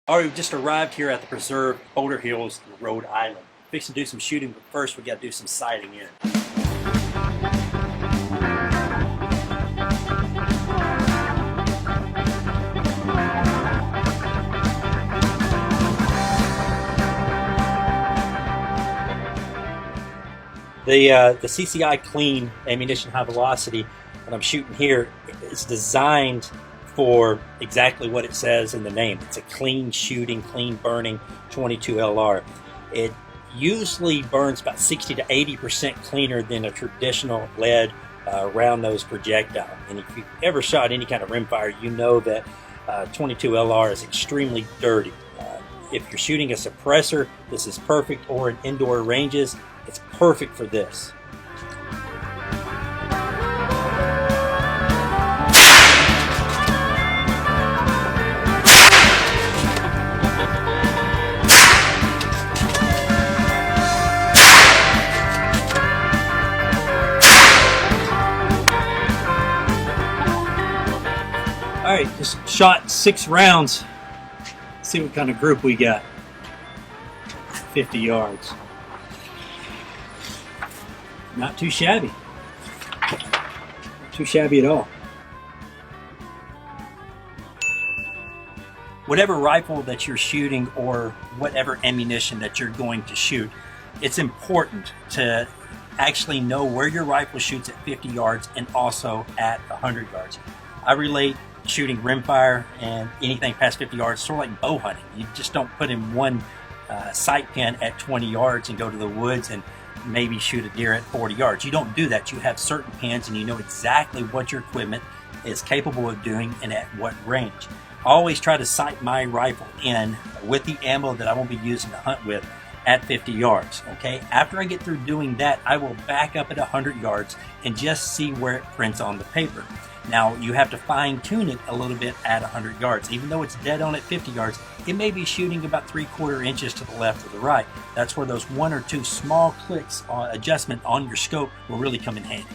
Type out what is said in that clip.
All right, we just arrived here at the Preserve Boulder Hills in Rhode Island. Fixing to do some shooting, but first we got to do some sighting in. The CCI Clean ammunition high velocity that I'm shooting here is designed for exactly what it says in the name. It's a clean shooting, clean burning 22 LR. It usually burns about 60 to 80% cleaner than a traditional lead round nose projectile. And if you've ever shot any kind of rimfire, you know that 22 LR is extremely dirty. If you're shooting a suppressor, this is perfect, or in indoor ranges, it's perfect for this. All right, just shot 6 rounds. Let's see what kind of group we got. 50 yards. Not too shabby. Not too shabby at all. Whatever rifle that you're shooting or whatever ammunition that you're going to shoot, it's important to actually know where your rifle shoots at 50 yards and also at 100 yards. I relate shooting rimfire and anything past 50 yards, sort of like bow hunting. You just don't put in one sight pin at 20 yards and go to the woods and maybe shoot a deer at 40 yards. You don't do that. You have certain pins and you know exactly what your equipment is capable of doing and at what range. I always try to sight my rifle in with the ammo that I won't be using to hunt with at 50 yards. Okay, after I get through doing that, I will back up at 100 yards and just see where it prints on the paper. Now, you have to fine tune it a little bit at 100 yards. Even though it's dead on at 50 yards, it may be shooting about 3/4 inches to the left or the right. That's where those 1 or 2 small clicks adjustment on your scope will really come in handy.